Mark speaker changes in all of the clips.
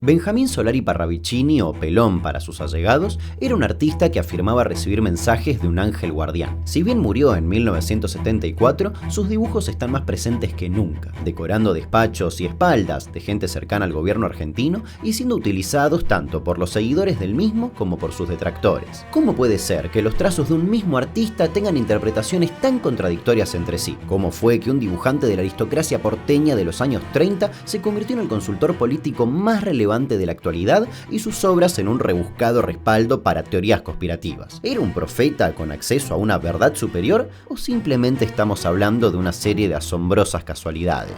Speaker 1: Benjamín Solari Parravicini, o Pelón para sus allegados, era un artista que afirmaba recibir mensajes de un ángel guardián. Si bien murió en 1974, sus dibujos están más presentes que nunca, decorando despachos y espaldas de gente cercana al gobierno argentino y siendo utilizados tanto por los seguidores del mismo como por sus detractores. ¿Cómo puede ser que los trazos de un mismo artista tengan interpretaciones tan contradictorias entre sí? ¿Cómo fue que un dibujante de la aristocracia porteña de los años 30 se convirtió en el consultor político más relevante de la actualidad y sus obras en un rebuscado respaldo para teorías conspirativas? ¿Era un profeta con acceso a una verdad superior o simplemente estamos hablando de una serie de asombrosas casualidades?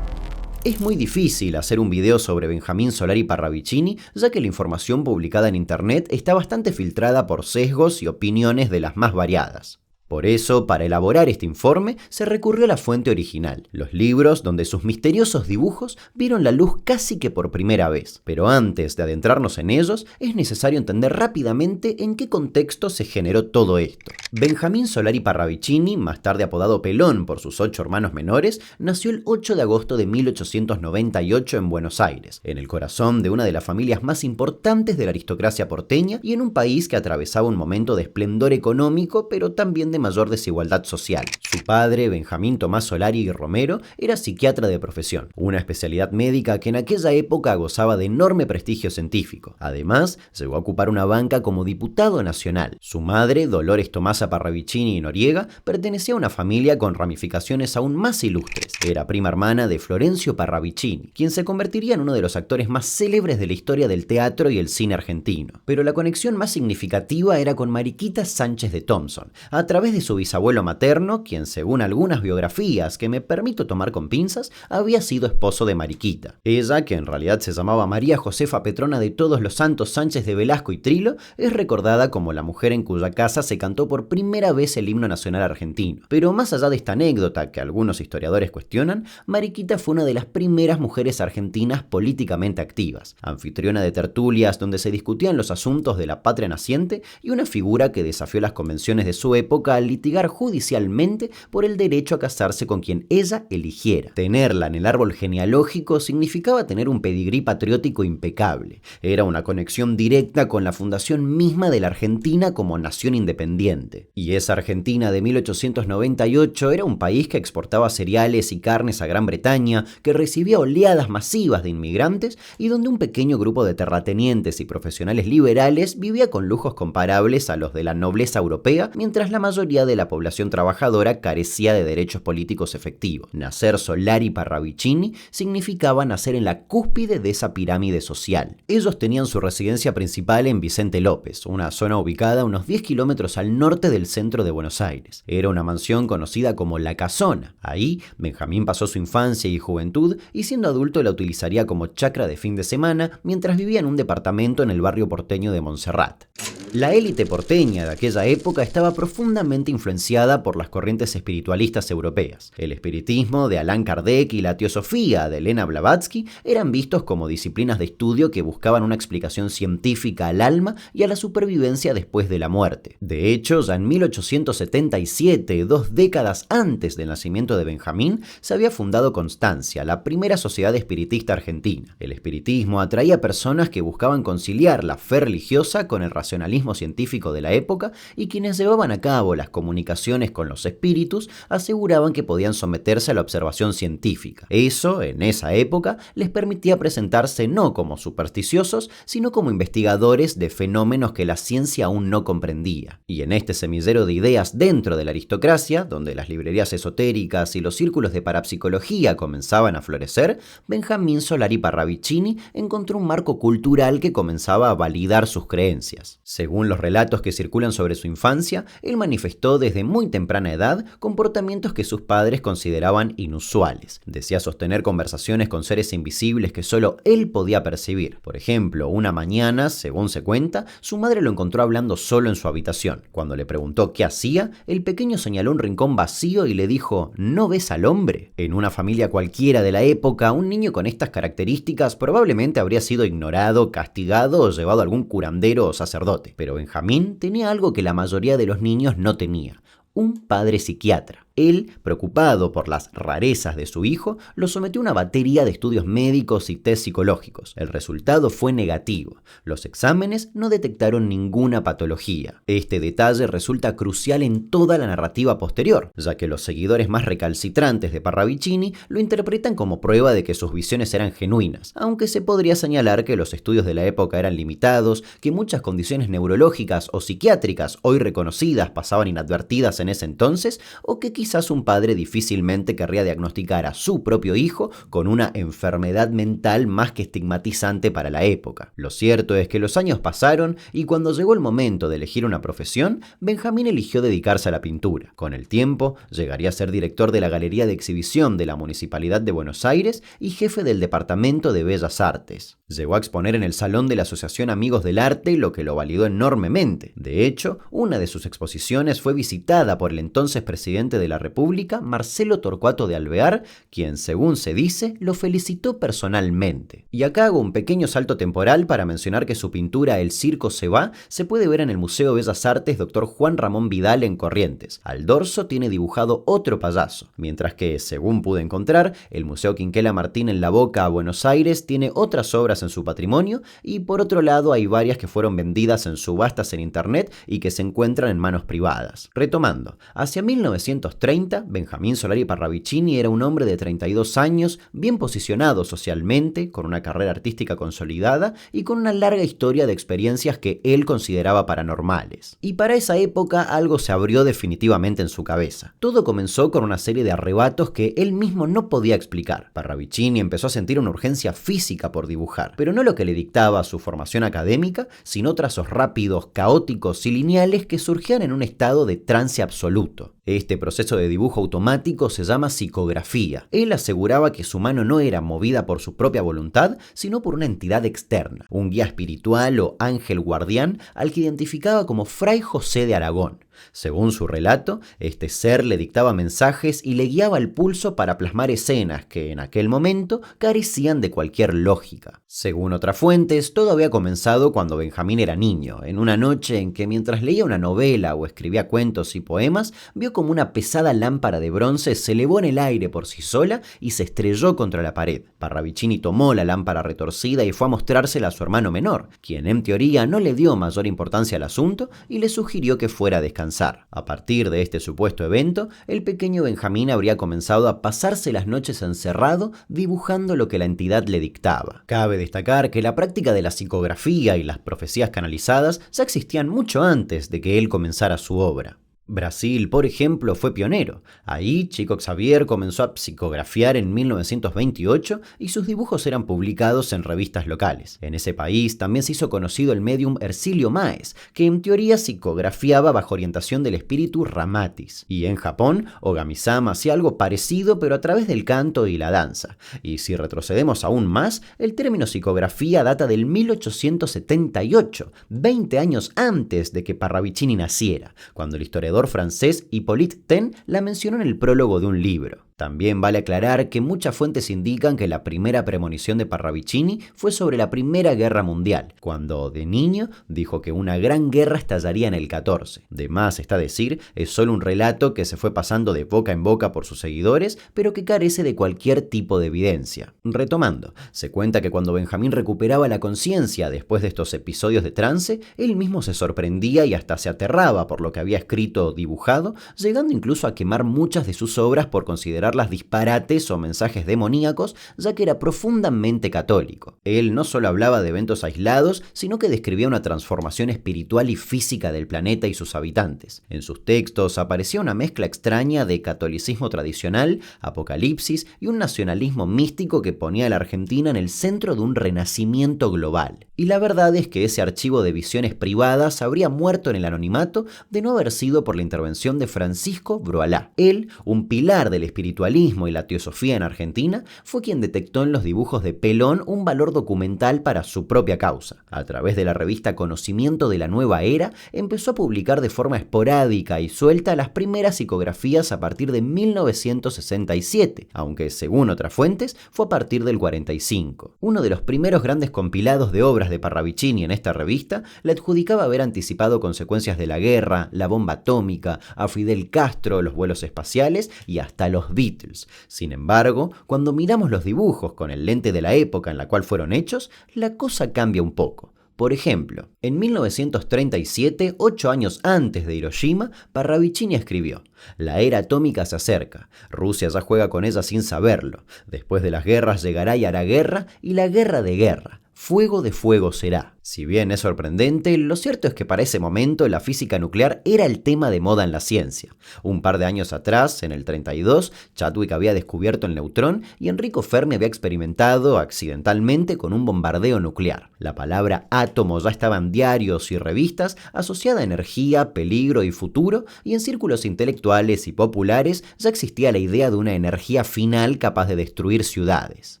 Speaker 1: Es muy difícil hacer un video sobre Benjamín Solari Parravicini, ya que la información publicada en internet está bastante filtrada por sesgos y opiniones de las más variadas. Por eso, para elaborar este informe, se recurrió a la fuente original, los libros donde sus misteriosos dibujos vieron la luz casi que por primera vez. Pero antes de adentrarnos en ellos, es necesario entender rápidamente en qué contexto se generó todo esto. Benjamín Solari Parravicini, más tarde apodado Pelón por sus 8 hermanos menores, nació el 8 de agosto de 1898 en Buenos Aires, en el corazón de una de las familias más importantes de la aristocracia porteña y en un país que atravesaba un momento de esplendor económico, pero también de mayor desigualdad social. Su padre, Benjamín Tomás Solari y Romero, era psiquiatra de profesión, una especialidad médica que en aquella época gozaba de enorme prestigio científico. Además, llegó a ocupar una banca como diputado nacional. Su madre, Dolores Tomasa Parravicini y Noriega, pertenecía a una familia con ramificaciones aún más ilustres. Era prima hermana de Florencio Parravicini, quien se convertiría en uno de los actores más célebres de la historia del teatro y el cine argentino. Pero la conexión más significativa era con Mariquita Sánchez de Thompson, a través de su bisabuelo materno, quien según algunas biografías que me permito tomar con pinzas, había sido esposo de Mariquita. Ella, que en realidad se llamaba María Josefa Petrona de Todos los Santos Sánchez de Velasco y Trilo, es recordada como la mujer en cuya casa se cantó por primera vez el himno nacional argentino. Pero más allá de esta anécdota que algunos historiadores cuestionan, Mariquita fue una de las primeras mujeres argentinas políticamente activas, anfitriona de tertulias donde se discutían los asuntos de la patria naciente y una figura que desafió las convenciones de su época al litigar judicialmente por el derecho a casarse con quien ella eligiera. Tenerla en el árbol genealógico significaba tener un pedigrí patriótico impecable. Era una conexión directa con la fundación misma de la Argentina como nación independiente. Y esa Argentina de 1898 era un país que exportaba cereales y carnes a Gran Bretaña, que recibía oleadas masivas de inmigrantes y donde un pequeño grupo de terratenientes y profesionales liberales vivía con lujos comparables a los de la nobleza europea, mientras la mayoría de la población trabajadora carecía de derechos políticos efectivos. Nacer Solari Parravicini significaba nacer en la cúspide de esa pirámide social. Ellos tenían su residencia principal en Vicente López, una zona ubicada a unos 10 kilómetros al norte del centro de Buenos Aires. Era una mansión conocida como La Casona. Ahí, Benjamín pasó su infancia y juventud y siendo adulto la utilizaría como chacra de fin de semana mientras vivía en un departamento en el barrio porteño de Montserrat. La élite porteña de aquella época estaba profundamente influenciada por las corrientes espiritualistas europeas. El espiritismo de Allan Kardec y la teosofía de Elena Blavatsky eran vistos como disciplinas de estudio que buscaban una explicación científica al alma y a la supervivencia después de la muerte. De hecho, ya en 1877, 2 décadas antes del nacimiento de Benjamín, se había fundado Constancia, la primera sociedad espiritista argentina. El espiritismo atraía a personas que buscaban conciliar la fe religiosa con el racionalismo científico de la época y quienes llevaban a cabo las comunicaciones con los espíritus aseguraban que podían someterse a la observación científica. Eso, en esa época, les permitía presentarse no como supersticiosos, sino como investigadores de fenómenos que la ciencia aún no comprendía. Y en este semillero de ideas dentro de la aristocracia, donde las librerías esotéricas y los círculos de parapsicología comenzaban a florecer, Benjamín Solari Parravicini encontró un marco cultural que comenzaba a validar sus creencias. Según los relatos que circulan sobre su infancia, él manifestó desde muy temprana edad comportamientos que sus padres consideraban inusuales. Decía sostener conversaciones con seres invisibles que solo él podía percibir. Por ejemplo, una mañana, según se cuenta, su madre lo encontró hablando solo en su habitación. Cuando le preguntó qué hacía, el pequeño señaló un rincón vacío y le dijo: ¿No ves al hombre? En una familia cualquiera de la época, un niño con estas características probablemente habría sido ignorado, castigado o llevado a algún curandero o sacerdote. Pero Benjamín tenía algo que la mayoría de los niños no tenía: un padre psiquiatra. Él, preocupado por las rarezas de su hijo, lo sometió a una batería de estudios médicos y test psicológicos. El resultado fue negativo. Los exámenes no detectaron ninguna patología. Este detalle resulta crucial en toda la narrativa posterior, ya que los seguidores más recalcitrantes de Parravicini lo interpretan como prueba de que sus visiones eran genuinas, aunque se podría señalar que los estudios de la época eran limitados, que muchas condiciones neurológicas o psiquiátricas hoy reconocidas pasaban inadvertidas en ese entonces, o que quizás un padre difícilmente querría diagnosticar a su propio hijo con una enfermedad mental más que estigmatizante para la época. Lo cierto es que los años pasaron y cuando llegó el momento de elegir una profesión, Benjamín eligió dedicarse a la pintura. Con el tiempo, llegaría a ser director de la Galería de Exhibición de la Municipalidad de Buenos Aires y jefe del Departamento de Bellas Artes. Llegó a exponer en el Salón de la Asociación Amigos del Arte, lo que lo validó enormemente. De hecho, una de sus exposiciones fue visitada por el entonces presidente de la República, Marcelo Torcuato de Alvear, quien, según se dice, lo felicitó personalmente. Y acá hago un pequeño salto temporal para mencionar que su pintura El Circo se va se puede ver en el Museo Bellas Artes Dr. Juan Ramón Vidal en Corrientes. Al dorso tiene dibujado otro payaso, mientras que, según pude encontrar, el Museo Quinquela Martín en La Boca, Buenos Aires, tiene otras obras en su patrimonio y por otro lado hay varias que fueron vendidas en subastas en internet y que se encuentran en manos privadas. Retomando, hacia 1930, Benjamín Solari Parravicini era un hombre de 32 años, bien posicionado socialmente, con una carrera artística consolidada y con una larga historia de experiencias que él consideraba paranormales. Y para esa época algo se abrió definitivamente en su cabeza. Todo comenzó con una serie de arrebatos que él mismo no podía explicar. Parravicini empezó a sentir una urgencia física por dibujar, pero no lo que le dictaba su formación académica, sino trazos rápidos, caóticos y lineales que surgían en un estado de trance absoluto. Este proceso de dibujo automático se llama psicografía. Él aseguraba que su mano no era movida por su propia voluntad, sino por una entidad externa, un guía espiritual o ángel guardián al que identificaba como Fray José de Aragón. Según su relato, este ser le dictaba mensajes y le guiaba el pulso para plasmar escenas que en aquel momento carecían de cualquier lógica. Según otras fuentes, todo había comenzado cuando Benjamín era niño, en una noche en que mientras leía una novela o escribía cuentos y poemas, vio como una pesada lámpara de bronce se elevó en el aire por sí sola y se estrelló contra la pared. Parravicini tomó la lámpara retorcida y fue a mostrársela a su hermano menor, quien en teoría no le dio mayor importancia al asunto y le sugirió que fuera a descansar. A partir de este supuesto evento, el pequeño Benjamín habría comenzado a pasarse las noches encerrado dibujando lo que la entidad le dictaba. Cabe destacar que la práctica de la psicografía y las profecías canalizadas ya existían mucho antes de que él comenzara su obra. Brasil, por ejemplo, fue pionero. Ahí, Chico Xavier comenzó a psicografiar en 1928 y sus dibujos eran publicados en revistas locales. En ese país también se hizo conocido el medium Ercilio Máez, que en teoría psicografiaba bajo orientación del espíritu Ramatis. Y en Japón, Ogami-sama hacía algo parecido pero a través del canto y la danza. Y si retrocedemos aún más, el término psicografía data del 1878, 20 años antes de que Parravicini naciera, cuando el historiador francés Hippolyte Taine la mencionó en el prólogo de un libro. También vale aclarar que muchas fuentes indican que la primera premonición de Parravicini fue sobre la Primera Guerra Mundial, cuando de niño dijo que una gran guerra estallaría en el 14. De más está decir, es solo un relato que se fue pasando de boca en boca por sus seguidores, pero que carece de cualquier tipo de evidencia. Retomando, se cuenta que cuando Benjamín recuperaba la conciencia después de estos episodios de trance, él mismo se sorprendía y hasta se aterraba por lo que había escrito o dibujado, llegando incluso a quemar muchas de sus obras por considerarlas disparates o mensajes demoníacos, ya que era profundamente católico. Él no solo hablaba de eventos aislados, sino que describía una transformación espiritual y física del planeta y sus habitantes. En sus textos aparecía una mezcla extraña de catolicismo tradicional, apocalipsis y un nacionalismo místico que ponía a la Argentina en el centro de un renacimiento global. Y la verdad es que ese archivo de visiones privadas habría muerto en el anonimato de no haber sido por la intervención de Francisco Broalá. Él, un pilar del espiritualismo espiritualismo y la teosofía en Argentina, fue quien detectó en los dibujos de Pelón un valor documental para su propia causa. A través de la revista Conocimiento de la Nueva Era, empezó a publicar de forma esporádica y suelta las primeras psicografías a partir de 1967, aunque según otras fuentes fue a partir del 45. Uno de los primeros grandes compilados de obras de Parravicini en esta revista le adjudicaba haber anticipado consecuencias de la guerra, la bomba atómica, a Fidel Castro, los vuelos espaciales y hasta los Beatles. Sin embargo, cuando miramos los dibujos con el lente de la época en la cual fueron hechos, la cosa cambia un poco. Por ejemplo, en 1937, 8 años antes de Hiroshima, Parravicini escribió: «La era atómica se acerca. Rusia ya juega con ella sin saberlo. Después de las guerras llegará y hará guerra, y la guerra de guerra. Fuego de fuego será». Si bien es sorprendente, lo cierto es que para ese momento la física nuclear era el tema de moda en la ciencia. Un par de años atrás, en el 32, Chadwick había descubierto el neutrón y Enrico Fermi había experimentado accidentalmente con un bombardeo nuclear. La palabra átomo ya estaba en diarios y revistas asociada a energía, peligro y futuro, y en círculos intelectuales y populares ya existía la idea de una energía final capaz de destruir ciudades.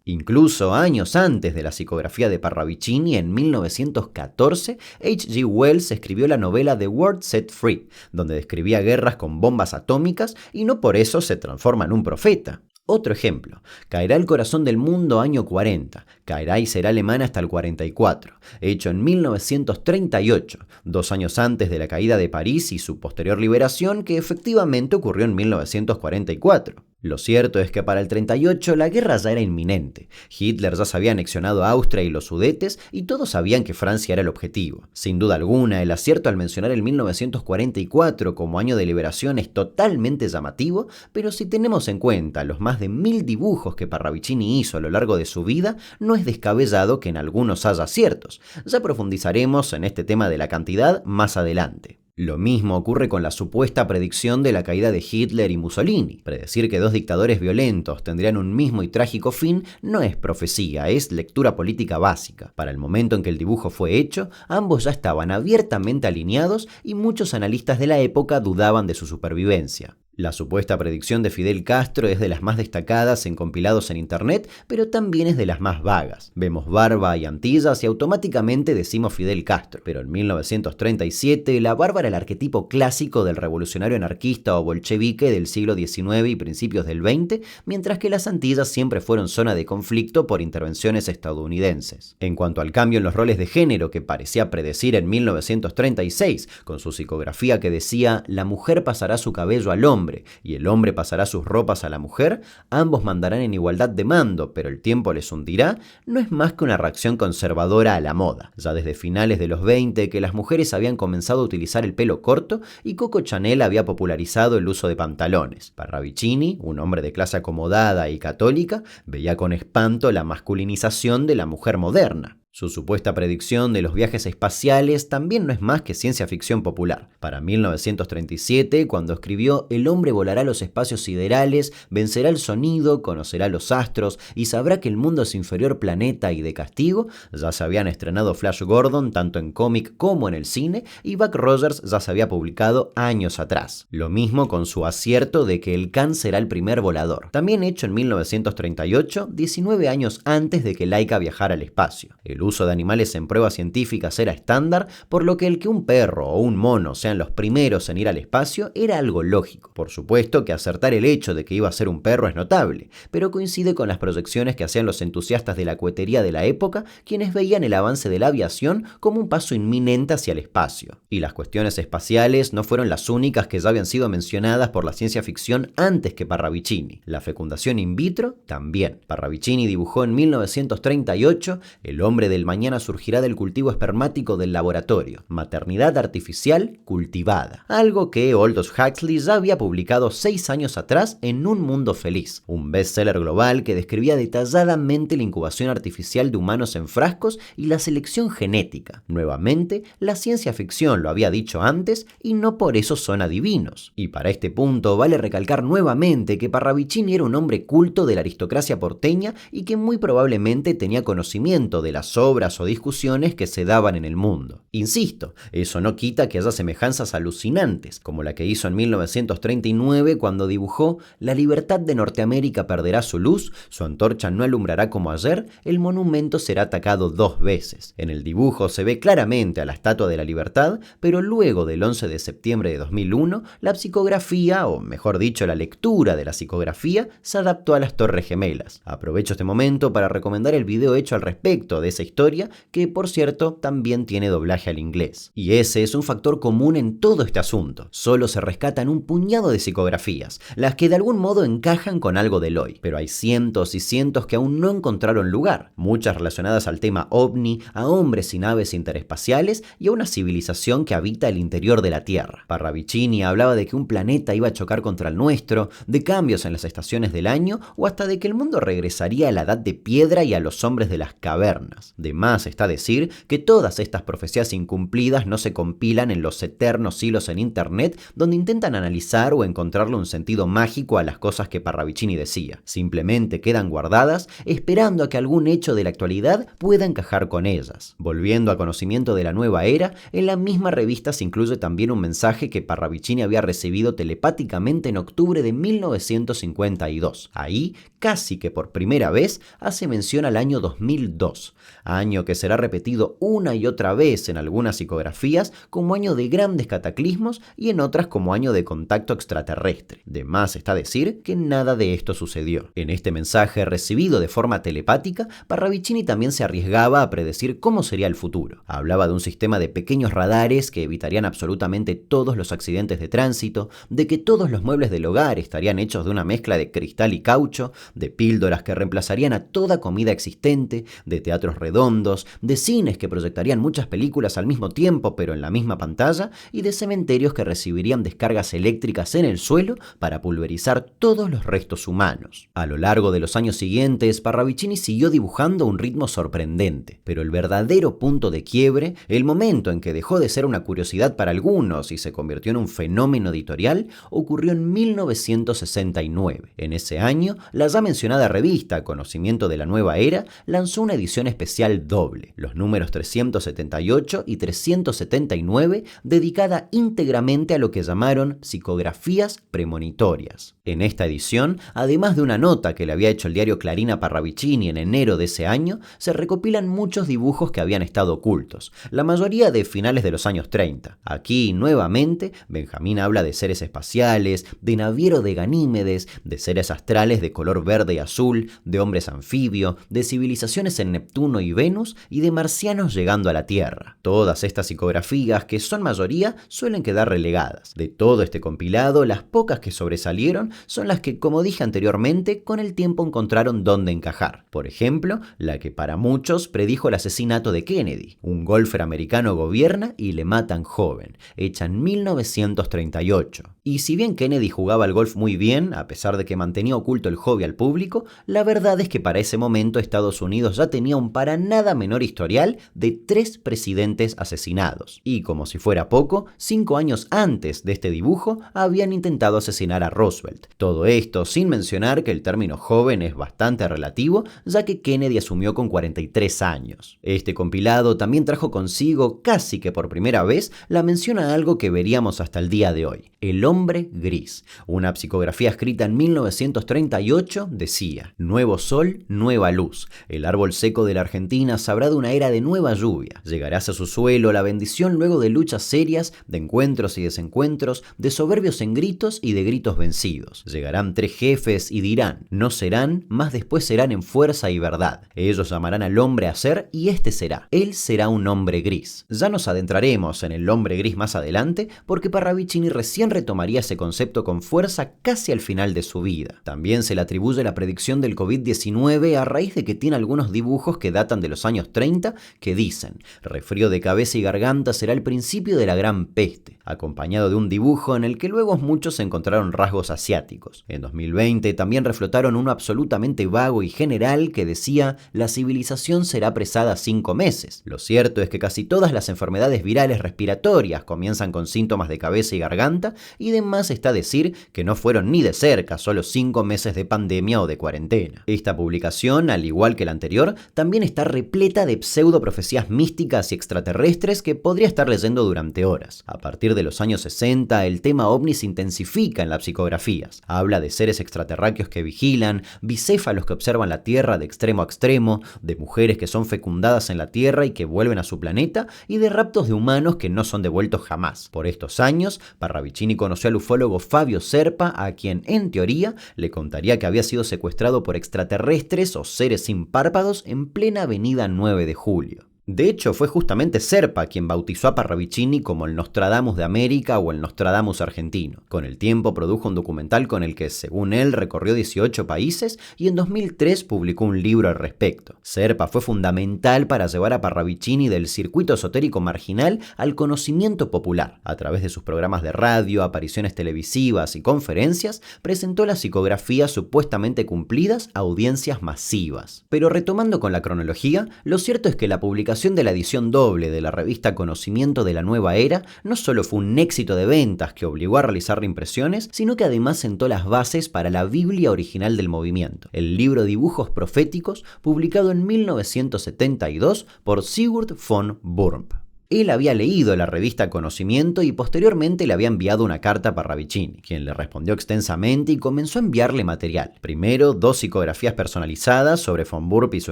Speaker 1: Incluso años antes de la psicografía de Parravicini, en 1914, H.G. Wells escribió la novela The World Set Free, donde describía guerras con bombas atómicas y no por eso se transforma en un profeta. Otro ejemplo: caerá el corazón del mundo año 40, caerá y será alemana hasta el 44, hecho en 1938, 2 años antes de la caída de París y su posterior liberación, que efectivamente ocurrió en 1944. Lo cierto es que para el 38 la guerra ya era inminente. Hitler ya se había anexionado a Austria y los Sudetes y todos sabían que Francia era el objetivo. Sin duda alguna, el acierto al mencionar el 1944 como año de liberación es totalmente llamativo, pero si tenemos en cuenta los más de 1000 dibujos que Parravicini hizo a lo largo de su vida, no es descabellado que en algunos haya aciertos. Ya profundizaremos en este tema de la cantidad más adelante. Lo mismo ocurre con la supuesta predicción de la caída de Hitler y Mussolini. Predecir que 2 dictadores violentos tendrían un mismo y trágico fin no es profecía, es lectura política básica. Para el momento en que el dibujo fue hecho, ambos ya estaban abiertamente alineados y muchos analistas de la época dudaban de su supervivencia. La supuesta predicción de Fidel Castro es de las más destacadas en compilados en internet, pero también es de las más vagas. Vemos barba y antillas y automáticamente decimos Fidel Castro, pero en 1937 la barba era el arquetipo clásico del revolucionario anarquista o bolchevique del siglo XIX y principios del XX, mientras que las Antillas siempre fueron zona de conflicto por intervenciones estadounidenses. En cuanto al cambio en los roles de género que parecía predecir en 1936, con su psicografía que decía «La mujer pasará su cabello al hombre y el hombre pasará sus ropas a la mujer, ambos mandarán en igualdad de mando, pero el tiempo les hundirá», no es más que una reacción conservadora a la moda. Ya desde finales de los 20 que las mujeres habían comenzado a utilizar el pelo corto y Coco Chanel había popularizado el uso de pantalones. Parravicini, un hombre de clase acomodada y católica, veía con espanto la masculinización de la mujer moderna. Su supuesta predicción de los viajes espaciales también no es más que ciencia ficción popular. Para 1937, cuando escribió «El hombre volará a los espacios siderales, vencerá el sonido, conocerá los astros y sabrá que el mundo es inferior planeta y de castigo», ya se habían estrenado Flash Gordon tanto en cómic como en el cine y Buck Rogers ya se había publicado años atrás. Lo mismo con su acierto de que el Khan será el primer volador, también hecho en 1938, 19 años antes de que Laika viajara al espacio. El uso de animales en pruebas científicas era estándar, por lo que el que un perro o un mono sean los primeros en ir al espacio era algo lógico. Por supuesto que acertar el hecho de que iba a ser un perro es notable, pero coincide con las proyecciones que hacían los entusiastas de la cohetería de la época, quienes veían el avance de la aviación como un paso inminente hacia el espacio. Y las cuestiones espaciales no fueron las únicas que ya habían sido mencionadas por la ciencia ficción antes que Parravicini. La fecundación in vitro también. Parravicini dibujó en 1938 El hombre del mañana surgirá del cultivo espermático del laboratorio, maternidad artificial cultivada, algo que Aldous Huxley ya había publicado 6 años atrás en Un mundo feliz, un bestseller global que describía detalladamente la incubación artificial de humanos en frascos y la selección genética. Nuevamente, la ciencia ficción lo había dicho antes y no por eso son adivinos. Y para este punto vale recalcar nuevamente que Parravicini era un hombre culto de la aristocracia porteña y que muy probablemente tenía conocimiento de las zozobras o discusiones que se daban en el mundo. Insisto, eso no quita que haya semejanzas alucinantes, como la que hizo en 1939 cuando dibujó «La libertad de Norteamérica perderá su luz, su antorcha no alumbrará como ayer, el monumento será atacado 2 veces». En el dibujo se ve claramente a la Estatua de la Libertad, pero luego del 11 de septiembre de 2001, la psicografía, o mejor dicho, la lectura de la psicografía, se adaptó a las Torres Gemelas. Aprovecho este momento para recomendar el video hecho al respecto de esa historia, que por cierto también tiene doblaje al inglés. Y ese es un factor común en todo este asunto. Solo se rescatan un puñado de psicografías, las que de algún modo encajan con algo del hoy, pero hay cientos y cientos que aún no encontraron lugar, muchas relacionadas al tema ovni, a hombres y naves interespaciales y a una civilización que habita el interior de la Tierra. Parravicini hablaba de que un planeta iba a chocar contra el nuestro, de cambios en las estaciones del año o hasta de que el mundo regresaría a la edad de piedra y a los hombres de las cavernas. De más está decir que todas estas profecías incumplidas no se compilan en los eternos hilos en internet donde intentan analizar o encontrarle un sentido mágico a las cosas que Parravicini decía. Simplemente quedan guardadas esperando a que algún hecho de la actualidad pueda encajar con ellas. Volviendo a conocimiento de la nueva era, en la misma revista se incluye también un mensaje que Parravicini había recibido telepáticamente en octubre de 1952. Ahí, casi que por primera vez, hace mención al año 2002, año que será repetido una y otra vez en algunas psicografías como año de grandes cataclismos y en otras como año de contacto extraterrestre. De más está decir que nada de esto sucedió. En este mensaje recibido de forma telepática, Parravicini también se arriesgaba a predecir cómo sería el futuro. Hablaba de un sistema de pequeños radares que evitarían absolutamente todos los accidentes de tránsito, de que todos los muebles del hogar estarían hechos de una mezcla de cristal y caucho, de píldoras que reemplazarían a toda comida existente, de teatros redondos, de cines que proyectarían muchas películas al mismo tiempo pero en la misma pantalla, y de cementerios que recibirían descargas eléctricas en el suelo para pulverizar todos los restos humanos. A lo largo de los años siguientes, Parravicini siguió dibujando a un ritmo sorprendente, pero el verdadero punto de quiebre, el momento en que dejó de ser una curiosidad para algunos y se convirtió en un fenómeno editorial, ocurrió en 1969. En ese año, la ya mencionada revista Conocimiento de la Nueva Era lanzó una edición especial doble, los números 378 y 379, dedicada íntegramente a lo que llamaron psicografías premonitorias. En esta edición, además de una nota que le había hecho el diario Clarín a Parravicini en enero de ese año, se recopilan muchos dibujos que habían estado ocultos, la mayoría de finales de los años 30. Aquí, nuevamente, Benjamín habla de seres espaciales, de naviero de Ganímedes, de seres astrales de color verde y azul, de hombres anfibio, de civilizaciones en Neptuno y Venus y de marcianos llegando a la Tierra. Todas estas psicografías, que son mayoría, suelen quedar relegadas. De todo este compilado, las pocas que sobresalieron son las que, como dije anteriormente, con el tiempo encontraron dónde encajar. Por ejemplo, la que para muchos predijo el asesinato de Kennedy. Un golfer americano gobierna y le matan joven, hecha en 1938. Y si bien Kennedy jugaba al golf muy bien, a pesar de que mantenía oculto el hobby al público, la verdad es que para ese momento Estados Unidos ya tenía un para nada menor historial de 3 presidentes asesinados. Y como si fuera poco, 5 años antes de este dibujo habían intentado asesinar a Roosevelt. Todo esto sin mencionar que el término joven es bastante relativo, ya que Kennedy asumió con 43 años. Este compilado también trajo consigo, casi que por primera vez, la mención a algo que veríamos hasta el día de hoy: el hombre gris. Una psicografía escrita en 1938 decía: nuevo sol, nueva luz. El árbol seco de la Argentina sabrá de una era de nueva lluvia. Llegarás a su suelo la bendición luego de luchas serias, de encuentros y desencuentros, de soberbios en gritos y de gritos vencidos. Llegarán 3 jefes y dirán: no serán, mas después serán en fuerza y verdad. Ellos llamarán al hombre a ser y este será. Él será un hombre gris. Ya nos adentraremos en el hombre gris más adelante, porque Parravicini recién retomaría ese concepto con fuerza casi al final de su vida. También se le atribuye la predicción del COVID-19 a raíz de que tiene algunos dibujos que datan de los años 30 que dicen: resfrío de cabeza y garganta será el principio de la gran peste. acompañado de un dibujo en el que luego muchos encontraron rasgos asiáticos. En 2020 también reflotaron uno absolutamente vago y general que decía: la civilización será apresada 5 meses. Lo cierto es que casi todas las enfermedades virales respiratorias comienzan con síntomas de cabeza y garganta, y de más está decir que no fueron ni de cerca solo 5 meses de pandemia o de cuarentena. Esta publicación, al igual que la anterior, también está repleta de pseudo profecías místicas y extraterrestres que podría estar leyendo durante horas. A partir de los años 60, el tema ovni se intensifica en las psicografías. Habla de seres extraterráqueos que vigilan, bicéfalos que observan la Tierra de extremo a extremo, de mujeres que son fecundadas en la Tierra y que vuelven a su planeta, y de raptos de humanos que no son devueltos jamás. Por estos años, Parravicini conoció al ufólogo Fabio Serpa, a quien, en teoría, le contaría que había sido secuestrado por extraterrestres o seres sin párpados en plena avenida 9 de Julio. De hecho, fue justamente Serpa quien bautizó a Parravicini como el Nostradamus de América o el Nostradamus argentino. Con el tiempo produjo un documental con el que, según él, recorrió 18 países y en 2003 publicó un libro al respecto. Serpa fue fundamental para llevar a Parravicini del circuito esotérico marginal al conocimiento popular. A través de sus programas de radio, apariciones televisivas y conferencias, presentó las psicografías supuestamente cumplidas a audiencias masivas. Pero retomando con la cronología, lo cierto es que la publicación de la edición doble de la revista Conocimiento de la Nueva Era no solo fue un éxito de ventas que obligó a realizar reimpresiones, sino que además sentó las bases para la Biblia original del movimiento, el libro Dibujos Proféticos, publicado en 1972 por Sigurd von Burp. Él había leído la revista Conocimiento y posteriormente le había enviado una carta a Parravicini, quien le respondió extensamente y comenzó a enviarle material. Primero 2 psicografías personalizadas sobre von Burp y su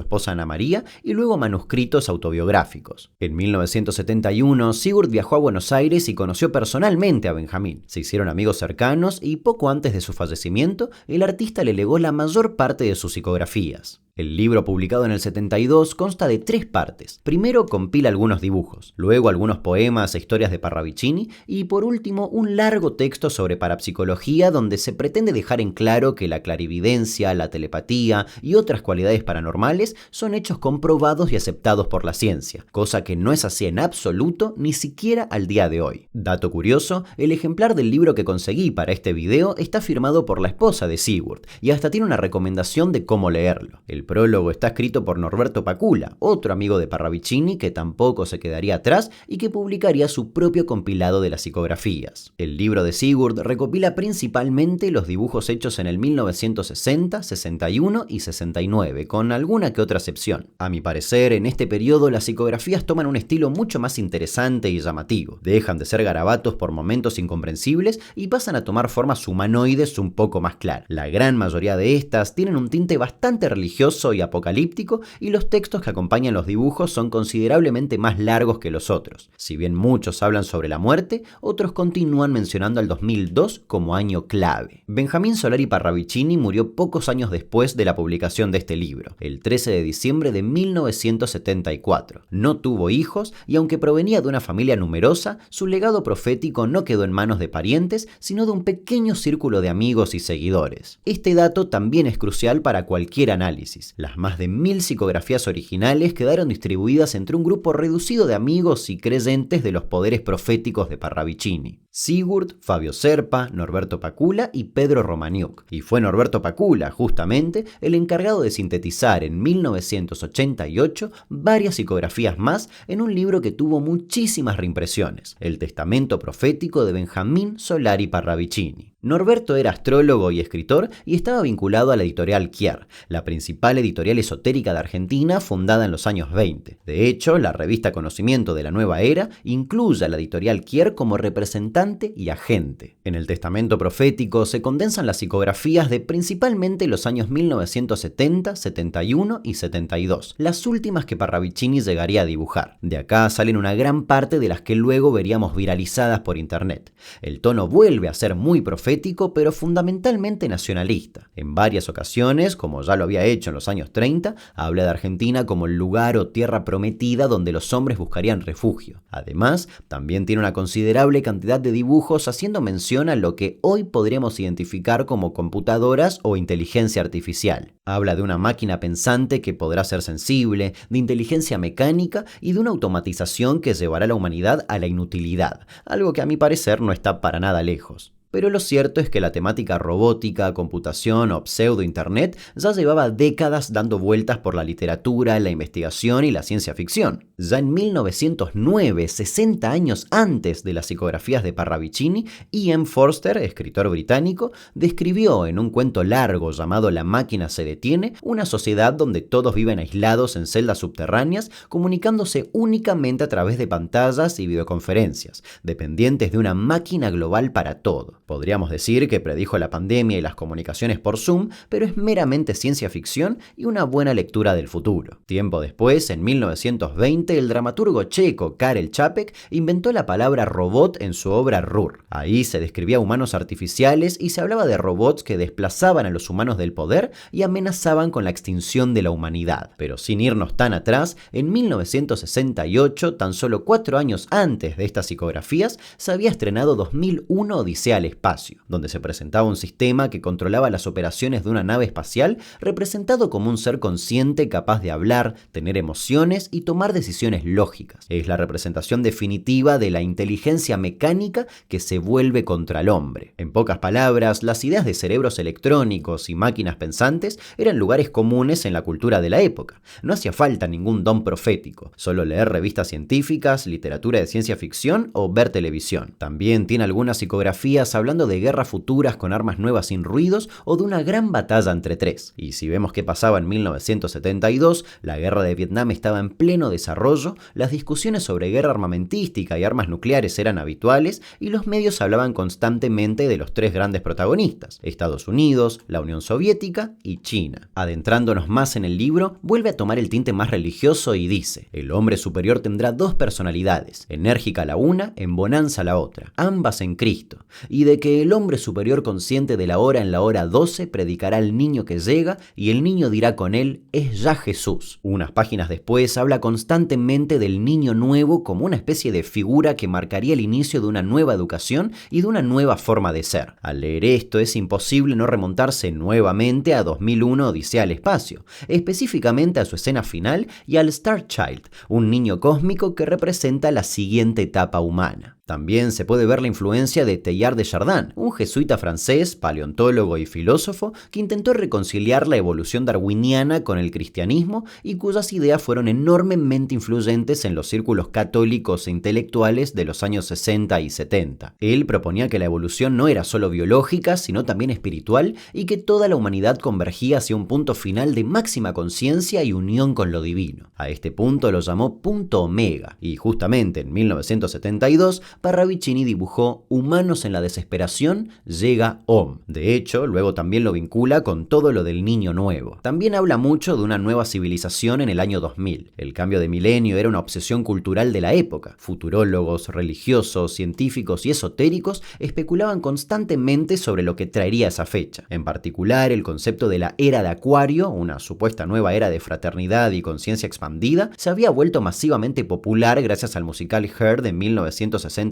Speaker 1: esposa Ana María, y luego manuscritos autobiográficos. En 1971, Sigurd viajó a Buenos Aires y conoció personalmente a Benjamín. Se hicieron amigos cercanos y poco antes de su fallecimiento, el artista le legó la mayor parte de sus psicografías. El libro, publicado en el 72, consta de 3 partes. Primero compila algunos dibujos, luego algunos poemas e historias de Parravicini y por último un largo texto sobre parapsicología donde se pretende dejar en claro que la clarividencia, la telepatía y otras cualidades paranormales son hechos comprobados y aceptados por la ciencia, cosa que no es así en absoluto ni siquiera al día de hoy. Dato curioso, el ejemplar del libro que conseguí para este video está firmado por la esposa de Sigurd y hasta tiene una recomendación de cómo leerlo. El prólogo está escrito por Norberto Pacula, otro amigo de Parravicini que tampoco se quedaría atrás y que publicaría su propio compilado de las psicografías. El libro de Sigurd recopila principalmente los dibujos hechos en el 1960, 61 y 69, con alguna que otra excepción. A mi parecer, en este periodo las psicografías toman un estilo mucho más interesante y llamativo. Dejan de ser garabatos por momentos incomprensibles y pasan a tomar formas humanoides un poco más claras. La gran mayoría de estas tienen un tinte bastante religioso y apocalíptico, y los textos que acompañan los dibujos son considerablemente más largos que los otros. Si bien muchos hablan sobre la muerte, otros continúan mencionando al 2002 como año clave. Benjamín Solari Parravicini murió pocos años después de la publicación de este libro, el 13 de diciembre de 1974. No tuvo hijos y aunque provenía de una familia numerosa, su legado profético no quedó en manos de parientes, sino de un pequeño círculo de amigos y seguidores. Este dato también es crucial para cualquier análisis. Las más de 1000 psicografías originales quedaron distribuidas entre un grupo reducido de amigos y creyentes de los poderes proféticos de Parravicini: Sigurd, Fabio Serpa, Norberto Pacula y Pedro Romaniuk. Y fue Norberto Pacula, justamente, el encargado de sintetizar en 1988 varias psicografías más en un libro que tuvo muchísimas reimpresiones: El Testamento Profético de Benjamín Solari Parravicini. Norberto era astrólogo y escritor y estaba vinculado a la editorial Kier, la principal editorial esotérica de Argentina fundada en los años 20. De hecho, la revista Conocimiento de la Nueva Era incluye a la editorial Kier como representante y agente. En el Testamento Profético se condensan las psicografías de principalmente los años 1970, 71 y 72, las últimas que Parravicini llegaría a dibujar. De acá salen una gran parte de las que luego veríamos viralizadas por internet. El tono vuelve a ser muy profético poético, pero fundamentalmente nacionalista. En varias ocasiones, como ya lo había hecho en los años 30, habla de Argentina como el lugar o tierra prometida donde los hombres buscarían refugio. Además, también tiene una considerable cantidad de dibujos haciendo mención a lo que hoy podríamos identificar como computadoras o inteligencia artificial. Habla de una máquina pensante que podrá ser sensible, de inteligencia mecánica y de una automatización que llevará a la humanidad a la inutilidad, algo que a mi parecer no está para nada lejos. Pero lo cierto es que la temática robótica, computación o pseudo-internet ya llevaba décadas dando vueltas por la literatura, la investigación y la ciencia ficción. Ya en 1909, 60 años antes de las psicografías de Parravicini, Ian Forster, escritor británico, describió en un cuento largo llamado La máquina se detiene una sociedad donde todos viven aislados en celdas subterráneas, comunicándose únicamente a través de pantallas y videoconferencias, dependientes de una máquina global para todo. Podríamos decir que predijo la pandemia y las comunicaciones por Zoom, pero es meramente ciencia ficción y una buena lectura del futuro. Tiempo después, en 1920, el dramaturgo checo Karel Čapek inventó la palabra robot en su obra Rur. Ahí se describía humanos artificiales y se hablaba de robots que desplazaban a los humanos del poder y amenazaban con la extinción de la humanidad. Pero sin irnos tan atrás, en 1968, tan solo 4 años antes de estas psicografías, se había estrenado 2001 Odisea al espacio, donde se presentaba un sistema que controlaba las operaciones de una nave espacial representado como un ser consciente capaz de hablar, tener emociones y tomar decisiones lógicas. Es la representación definitiva de la inteligencia mecánica que se vuelve contra el hombre. En pocas palabras, las ideas de cerebros electrónicos y máquinas pensantes eran lugares comunes en la cultura de la época. No hacía falta ningún don profético, solo leer revistas científicas, literatura de ciencia ficción o ver televisión. También tiene algunas psicografías hablando de guerras futuras con armas nuevas sin ruidos o de una gran batalla entre tres. Y si vemos qué pasaba en 1972, la guerra de Vietnam estaba en pleno desarrollo, las discusiones sobre guerra armamentística y armas nucleares eran habituales y los medios hablaban constantemente de los tres grandes protagonistas, Estados Unidos, la Unión Soviética y China. Adentrándonos más en el libro, vuelve a tomar el tinte más religioso y dice: el hombre superior tendrá dos personalidades, enérgica la una, en bonanza la otra, ambas en Cristo, y de que el hombre superior consciente de la hora en la hora 12 predicará al niño que llega y el niño dirá con él: es ya Jesús. Unas páginas después habla constantemente del niño nuevo como una especie de figura que marcaría el inicio de una nueva educación y de una nueva forma de ser. Al leer esto es imposible no remontarse nuevamente a 2001 Odisea al espacio, específicamente a su escena final y al Star Child, un niño cósmico que representa la siguiente etapa humana. También se puede ver la influencia de Teilhard de Chardin, un jesuita francés, paleontólogo y filósofo que intentó reconciliar la evolución darwiniana con el cristianismo y cuyas ideas fueron enormemente influyentes en los círculos católicos e intelectuales de los años 60 y 70. Él proponía que la evolución no era solo biológica, sino también espiritual y que toda la humanidad convergía hacia un punto final de máxima conciencia y unión con lo divino. A este punto lo llamó punto omega y justamente en 1972 Parravicini dibujó Humanos en la desesperación, llega Om. De hecho, luego también lo vincula con todo lo del niño nuevo. También habla mucho de una nueva civilización en el año 2000. El cambio de milenio era una obsesión cultural de la época. Futurólogos, religiosos, científicos y esotéricos especulaban constantemente sobre lo que traería esa fecha. En particular, el concepto de la era de Acuario, una supuesta nueva era de fraternidad y conciencia expandida, se había vuelto masivamente popular gracias al musical Hair de 1967,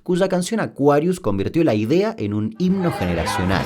Speaker 1: cuya canción Aquarius convirtió la idea en un himno generacional.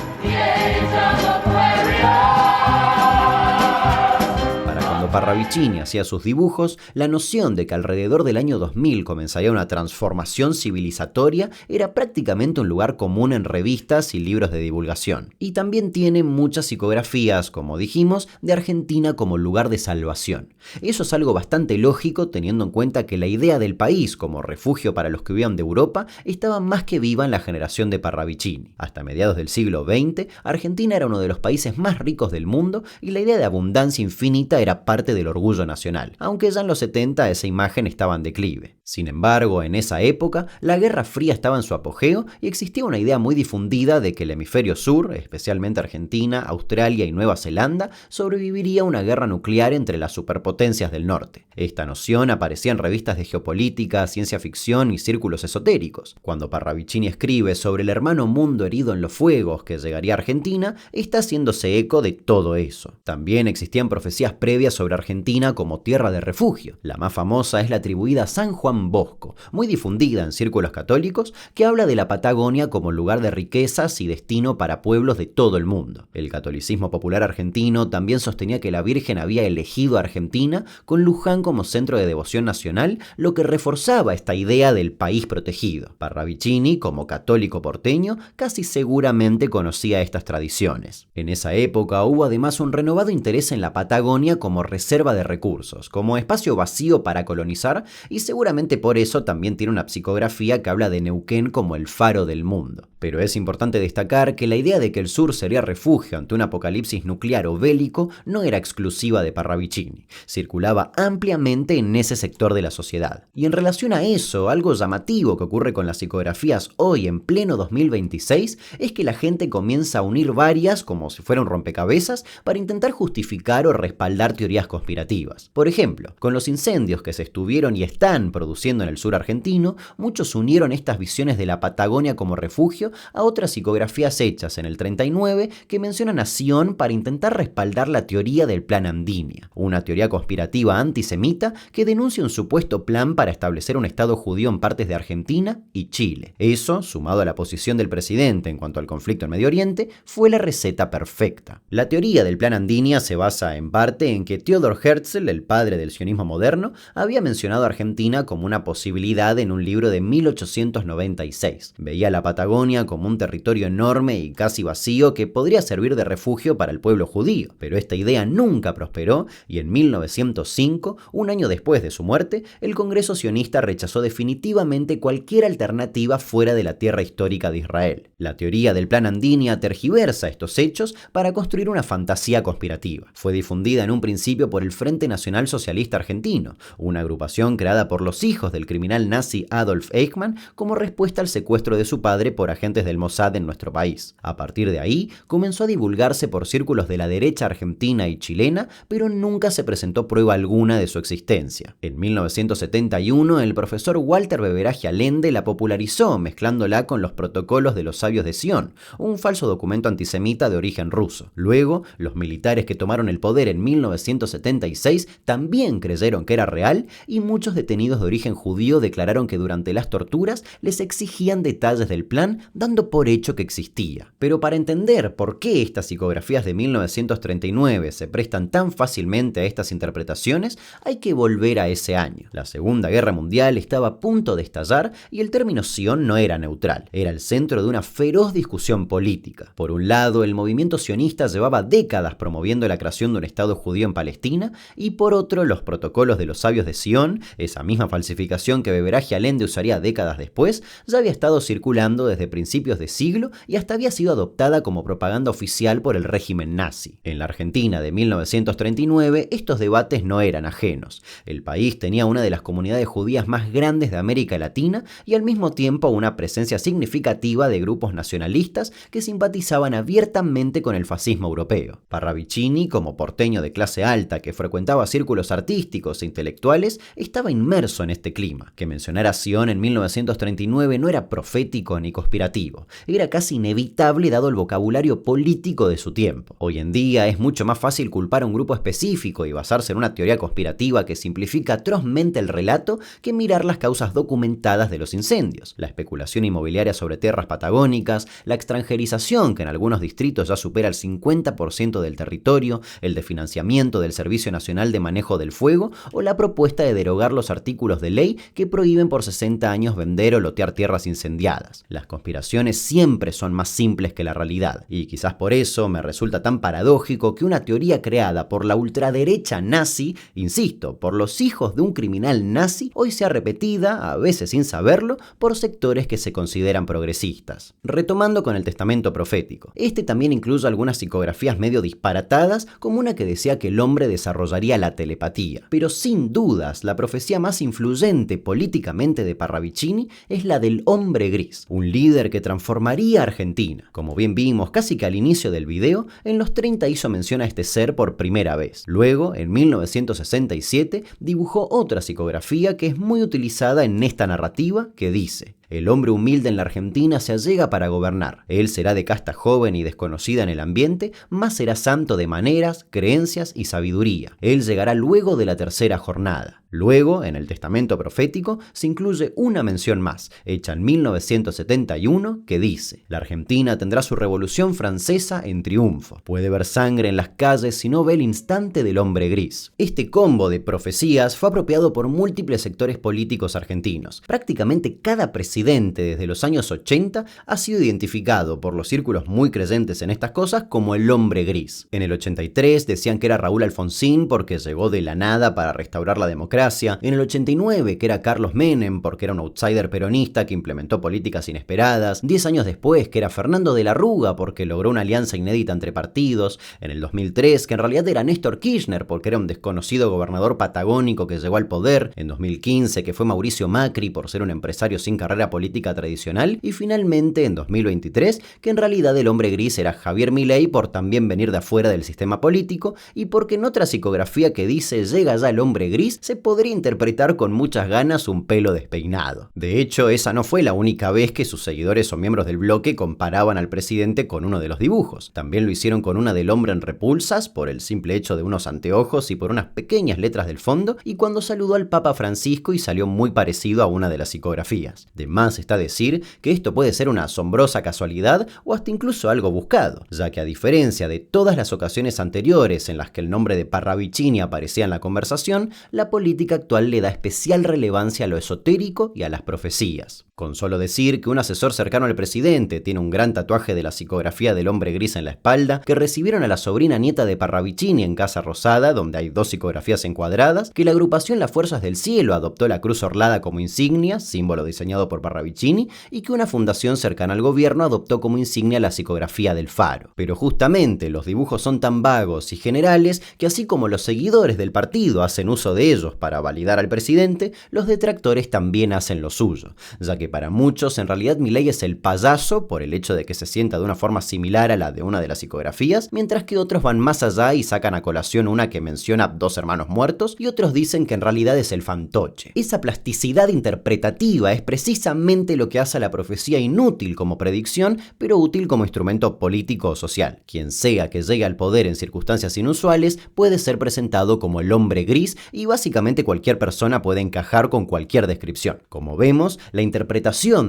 Speaker 1: Parravicini hacía sus dibujos, la noción de que alrededor del año 2000 comenzaría una transformación civilizatoria era prácticamente un lugar común en revistas y libros de divulgación. Y también tiene muchas psicografías, como dijimos, de Argentina como lugar de salvación. Eso es algo bastante lógico teniendo en cuenta que la idea del país como refugio para los que huían de Europa estaba más que viva en la generación de Parravicini. Hasta mediados del siglo XX, Argentina era uno de los países más ricos del mundo y la idea de abundancia infinita era parte del orgullo nacional, aunque ya en los 70 esa imagen estaba en declive. Sin embargo, en esa época, la Guerra Fría estaba en su apogeo y existía una idea muy difundida de que el hemisferio sur, especialmente Argentina, Australia y Nueva Zelanda, sobreviviría a una guerra nuclear entre las superpotencias del norte. Esta noción aparecía en revistas de geopolítica, ciencia ficción y círculos esotéricos. Cuando Parravicini escribe sobre el hermano mundo herido en los fuegos que llegaría a Argentina, está haciéndose eco de todo eso. También existían profecías previas sobre Argentina como tierra de refugio. La más famosa es la atribuida a San Juan Bosco, muy difundida en círculos católicos, que habla de la Patagonia como lugar de riquezas y destino para pueblos de todo el mundo. El catolicismo popular argentino también sostenía que la Virgen había elegido a Argentina con Luján como centro de devoción nacional, lo que reforzaba esta idea del país protegido. Parravicini, como católico porteño, casi seguramente conocía estas tradiciones. En esa época hubo además un renovado interés en la Patagonia como reserva de recursos, como espacio vacío para colonizar, y seguramente por eso también tiene una psicografía que habla de Neuquén como el faro del mundo. Pero es importante destacar que la idea de que el sur sería refugio ante un apocalipsis nuclear o bélico no era exclusiva de Parravicini, circulaba ampliamente en ese sector de la sociedad. Y en relación a eso, algo llamativo que ocurre con las psicografías hoy en pleno 2026 es que la gente comienza a unir varias como si fuera un rompecabezas para intentar justificar o respaldar teorías conspirativas. Por ejemplo, con los incendios que se estuvieron y están produciendo en el sur argentino, muchos unieron estas visiones de la Patagonia como refugio a otras psicografías hechas en el 39 que mencionan a Sion para intentar respaldar la teoría del Plan Andinia, una teoría conspirativa antisemita que denuncia un supuesto plan para establecer un Estado judío en partes de Argentina y Chile. Eso, sumado a la posición del presidente en cuanto al conflicto en Medio Oriente, fue la receta perfecta. La teoría del Plan Andinia se basa en parte en que Theodor Herzl, el padre del sionismo moderno, había mencionado a Argentina como una posibilidad en un libro de 1896. Veía a la Patagonia como un territorio enorme y casi vacío que podría servir de refugio para el pueblo judío, pero esta idea nunca prosperó y en 1905, un año después de su muerte, el Congreso sionista rechazó definitivamente cualquier alternativa fuera de la tierra histórica de Israel. La teoría del Plan Andinia tergiversa estos hechos para construir una fantasía conspirativa. Fue difundida en un principio por el Frente Nacional Socialista Argentino, una agrupación creada por los hijos del criminal nazi Adolf Eichmann como respuesta al secuestro de su padre por agentes del Mossad en nuestro país. A partir de ahí, comenzó a divulgarse por círculos de la derecha argentina y chilena, pero nunca se presentó prueba alguna de su existencia. En 1971, el profesor Walter Beberaje Allende la popularizó mezclándola con los protocolos de los sabios de Sion, un falso documento antisemita de origen ruso. Luego, los militares que tomaron el poder en 1976 también creyeron que era real y muchos detenidos de origen judío declararon que durante las torturas les exigían detalles del plan, dando por hecho que existía. Pero para entender por qué estas psicografías de 1939 se prestan tan fácilmente a estas interpretaciones, hay que volver a ese año. La Segunda Guerra Mundial estaba a punto de estallar y el término Sion no era neutral, era el centro de una feroz discusión política. Por un lado, el movimiento sionista llevaba décadas promoviendo la creación de un Estado judío en Palestina, y por otro, los protocolos de los sabios de Sion, esa misma falsificación que Beberaje Allende usaría décadas después, ya había estado circulando desde principios de siglo y hasta había sido adoptada como propaganda oficial por el régimen nazi. En la Argentina de 1939, estos debates no eran ajenos. El país tenía una de las comunidades judías más grandes de América Latina y al mismo tiempo una presencia significativa de grupos nacionalistas que simpatizaban abiertamente con el fascismo europeo. Parravicini, como porteño de clase alta que frecuentaba círculos artísticos e intelectuales, estaba inmerso en este clima. Que mencionar a Sion en 1939 no era profético ni conspirativo, era casi inevitable dado el vocabulario político de su tiempo. Hoy en día es mucho más fácil culpar a un grupo específico y basarse en una teoría conspirativa que simplifica atrozmente el relato que mirar las causas documentadas de los incendios, la especulación inmobiliaria sobre tierras patagónicas, la extranjerización que en algunos distritos ya supera el 50% del territorio, el desfinanciamiento del Servicio Nacional de Manejo del Fuego o la propuesta de derogar los artículos de ley que prohíben por 60 años vender o lotear tierras incendiadas. Las conspiraciones siempre son más simples que la realidad, y quizás por eso me resulta tan paradójico que una teoría creada por la ultraderecha nazi, insisto, por los hijos de un criminal nazi, hoy sea repetida, a veces sin saberlo, por sectores que se consideran progresistas. Retomando con el testamento profético, este también incluye algunas psicografías medio disparatadas, como una que decía que el hombre desarrollaría la telepatía. Pero sin dudas, la profecía más influyente influyente políticamente de Parravicini es la del hombre gris, un líder que transformaría a Argentina. Como bien vimos casi que al inicio del video, en los 30 hizo mención a este ser por primera vez. Luego, en 1967, dibujó otra psicografía que es muy utilizada en esta narrativa que dice: el hombre humilde en la Argentina se allega para gobernar. Él será de casta joven y desconocida en el ambiente, mas será santo de maneras, creencias y sabiduría. Él llegará luego de la tercera jornada. Luego, en el testamento profético, se incluye una mención más, hecha en 1971, que dice: la Argentina tendrá su revolución francesa en triunfo. Puede ver sangre en las calles si no ve el instante del hombre gris. Este combo de profecías fue apropiado por múltiples sectores políticos argentinos. Prácticamente cada presidente desde los años 80 ha sido identificado por los círculos muy creyentes en estas cosas como el hombre gris. En el 83 decían que era Raúl Alfonsín porque llegó de la nada para restaurar la democracia. En el 89 que era Carlos Menem porque era un outsider peronista que implementó políticas inesperadas. 10 años después que era Fernando de la Rúa porque logró una alianza inédita entre partidos. En el 2003 que en realidad era Néstor Kirchner porque era un desconocido gobernador patagónico que llegó al poder. En 2015 que fue Mauricio Macri por ser un empresario sin carrera política tradicional. Y finalmente en 2023 que en realidad el hombre gris era Javier Milei por también venir de afuera del sistema político y porque en otra psicografía que dice llega ya el hombre gris se podría interpretar con muchas ganas un pelo despeinado. De hecho, esa no fue la única vez que sus seguidores o miembros del bloque comparaban al presidente con uno de los dibujos. También lo hicieron con una del hombre en repulsas, por el simple hecho de unos anteojos y por unas pequeñas letras del fondo, y cuando saludó al Papa Francisco y salió muy parecido a una de las psicografías. De más está decir que esto puede ser una asombrosa casualidad o hasta incluso algo buscado, ya que a diferencia de todas las ocasiones anteriores en las que el nombre de Parravicini aparecía en la conversación, la política actual le da especial relevancia a lo esotérico y a las profecías. Con solo decir que un asesor cercano al presidente tiene un gran tatuaje de la psicografía del hombre gris en la espalda, que recibieron a la sobrina nieta de Parravicini en Casa Rosada, donde hay 2 psicografías encuadradas, que la agrupación Las Fuerzas del Cielo adoptó la cruz orlada como insignia, símbolo diseñado por Parravicini, y que una fundación cercana al gobierno adoptó como insignia la psicografía del Faro. Pero justamente los dibujos son tan vagos y generales que así como los seguidores del partido hacen uso de ellos para validar al presidente, los detractores también hacen lo suyo, ya que para muchos en realidad Milei es el payaso por el hecho de que se sienta de una forma similar a la de una de las psicografías, mientras que otros van más allá y sacan a colación una que menciona 2 hermanos muertos y otros dicen que en realidad es el fantoche. Esa plasticidad interpretativa es precisamente lo que hace a la profecía inútil como predicción, pero útil como instrumento político o social. Quien sea que llegue al poder en circunstancias inusuales puede ser presentado como el hombre gris y básicamente cualquier persona puede encajar con cualquier descripción. Como vemos, la interpretación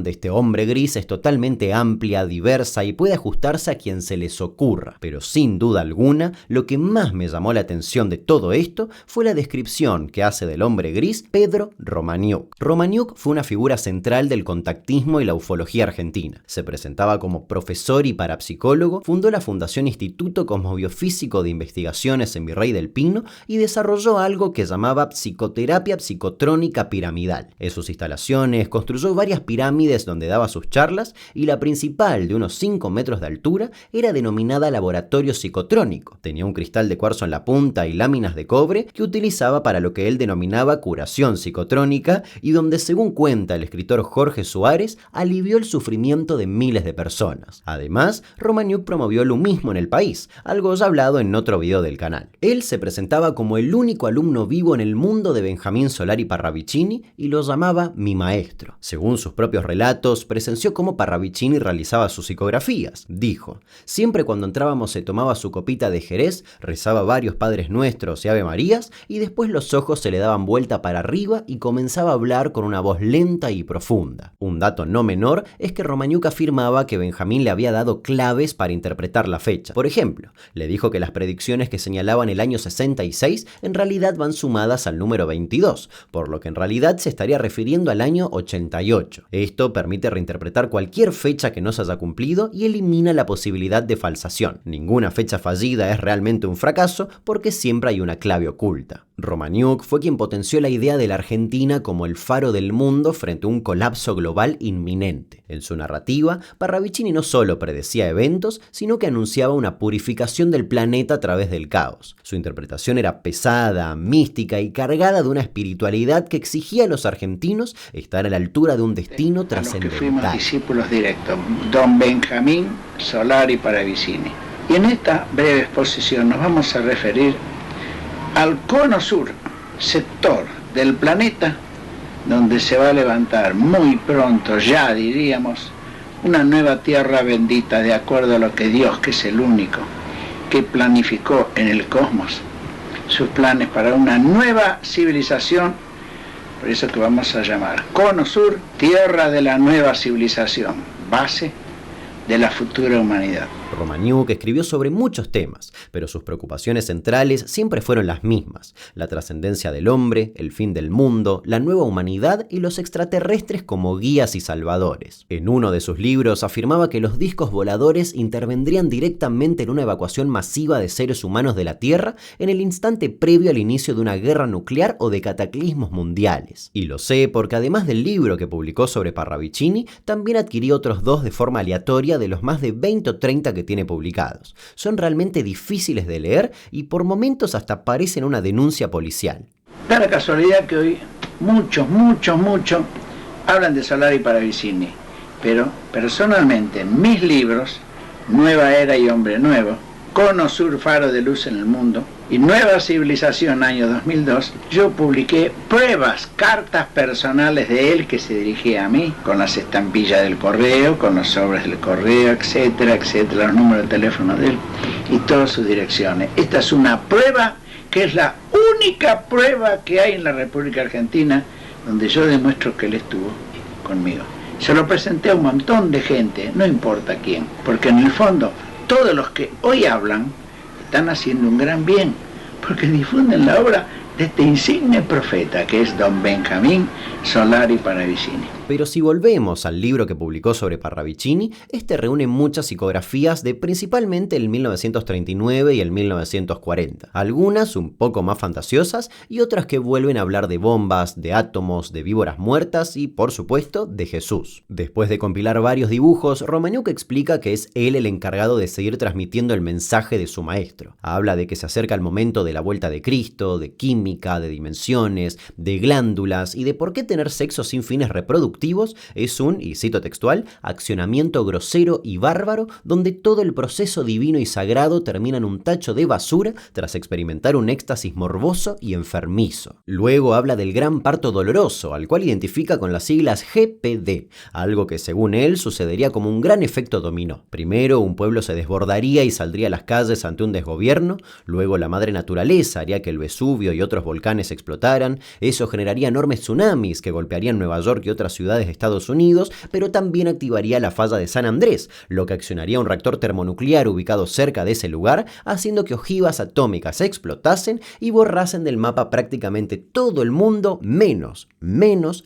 Speaker 1: de este hombre gris es totalmente amplia, diversa y puede ajustarse a quien se les ocurra. Pero sin duda alguna, lo que más me llamó la atención de todo esto fue la descripción que hace del hombre gris Pedro Romaniuk. Romaniuk fue una figura central del contactismo y la ufología argentina. Se presentaba como profesor y parapsicólogo, fundó la Fundación Instituto Cosmobiofísico de Investigaciones en Virrey del Pino y desarrolló algo que llamaba psicoterapia psicotrónica piramidal. En sus instalaciones construyó varias pirámides donde daba sus charlas y la principal, de unos 5 metros de altura, era denominada laboratorio psicotrónico. Tenía un cristal de cuarzo en la punta y láminas de cobre que utilizaba para lo que él denominaba curación psicotrónica y donde, según cuenta el escritor Jorge Suárez, alivió el sufrimiento de miles de personas. Además, Romaniuk promovió lo mismo en el país, algo ya hablado en otro video del canal. Él se presentaba como el único alumno vivo en el mundo de Benjamín Solari Parravicini y lo llamaba mi maestro. Según sus propios relatos, presenció cómo Parravicini realizaba sus psicografías. Dijo: siempre cuando entrábamos se tomaba su copita de Jerez, rezaba varios Padres Nuestros y Ave Marías y después los ojos se le daban vuelta para arriba y comenzaba a hablar con una voz lenta y profunda. Un dato no menor es que Romaniuk afirmaba que Benjamín le había dado claves para interpretar la fecha. Por ejemplo, le dijo que las predicciones que señalaban el año 66 en realidad van sumadas al número 22, por lo que en realidad se estaría refiriendo al año 88. Esto permite reinterpretar cualquier fecha que no se haya cumplido y elimina la posibilidad de falsación. Ninguna fecha fallida es realmente un fracaso porque siempre hay una clave oculta. Romaniuk fue quien potenció la idea de la Argentina como el faro del mundo frente a un colapso global inminente. En su narrativa, Parravicini no solo predecía eventos, sino que anunciaba una purificación del planeta a través del caos. Su interpretación era pesada, mística y cargada de una espiritualidad que exigía a los argentinos estar a la altura de un destino trascendental.
Speaker 2: Que fuimos discípulos directos, don Benjamín Solari Parravicini. Y en esta breve exposición nos vamos a referir al cono sur, sector del planeta donde se va a levantar muy pronto, ya diríamos, una nueva tierra bendita de acuerdo a lo que Dios, que es el único que planificó en el cosmos sus planes para una nueva civilización. Por eso que vamos a llamar cono sur, tierra de la nueva civilización, base de la futura humanidad.
Speaker 1: Romaniuk escribió sobre muchos temas, pero sus preocupaciones centrales siempre fueron las mismas: la trascendencia del hombre, el fin del mundo, la nueva humanidad y los extraterrestres como guías y salvadores. En uno de sus libros afirmaba que los discos voladores intervendrían directamente en una evacuación masiva de seres humanos de la Tierra en el instante previo al inicio de una guerra nuclear o de cataclismos mundiales. Y lo sé porque además del libro que publicó sobre Parravicini, también adquirí otros dos de forma aleatoria de los más de 20 o 30 que tiene publicados. Son realmente difíciles de leer y por momentos hasta parecen una denuncia policial.
Speaker 2: Da la casualidad que hoy muchos hablan de Solari Parravicini, pero personalmente en mis libros, Nueva Era y Hombre Nuevo, Cono Sur, Faro de Luz en el Mundo y Nueva Civilización, año 2002, yo publiqué pruebas, cartas personales de él que se dirigía a mí, con las estampillas del correo, con los sobres del correo, etcétera, los números de teléfono de él y todas sus direcciones. Esta es una prueba que es la única prueba que hay en la República Argentina donde yo demuestro que él estuvo conmigo. Se lo presenté a un montón de gente, no importa quién, porque en el fondo todos los que hoy hablan están haciendo un gran bien, porque difunden la obra de este insigne profeta que es don Benjamín Solari Parravicini.
Speaker 1: Pero si volvemos al libro que publicó sobre Parravicini, este reúne muchas psicografías de principalmente el 1939 y el 1940, algunas un poco más fantasiosas y otras que vuelven a hablar de bombas, de átomos, de víboras muertas y, por supuesto, de Jesús. Después de compilar varios dibujos, Romaniuk explica que es él el encargado de seguir transmitiendo el mensaje de su maestro. Habla de que se acerca el momento de la vuelta de Cristo, de química, de dimensiones, de glándulas y de por qué tener sexo sin fines reproductivos es un, y cito textual, accionamiento grosero y bárbaro donde todo el proceso divino y sagrado termina en un tacho de basura tras experimentar un éxtasis morboso y enfermizo. Luego habla del gran parto doloroso, al cual identifica con las siglas GPD, algo que según él sucedería como un gran efecto dominó. Primero un pueblo se desbordaría y saldría a las calles ante un desgobierno, luego la madre naturaleza haría que el Vesubio y otros volcanes explotaran, eso generaría enormes tsunamis que golpearían Nueva York y otras ciudades de Estados Unidos, pero también activaría la falla de San Andrés, lo que accionaría un reactor termonuclear ubicado cerca de ese lugar, haciendo que ojivas atómicas explotasen y borrasen del mapa prácticamente todo el mundo, menos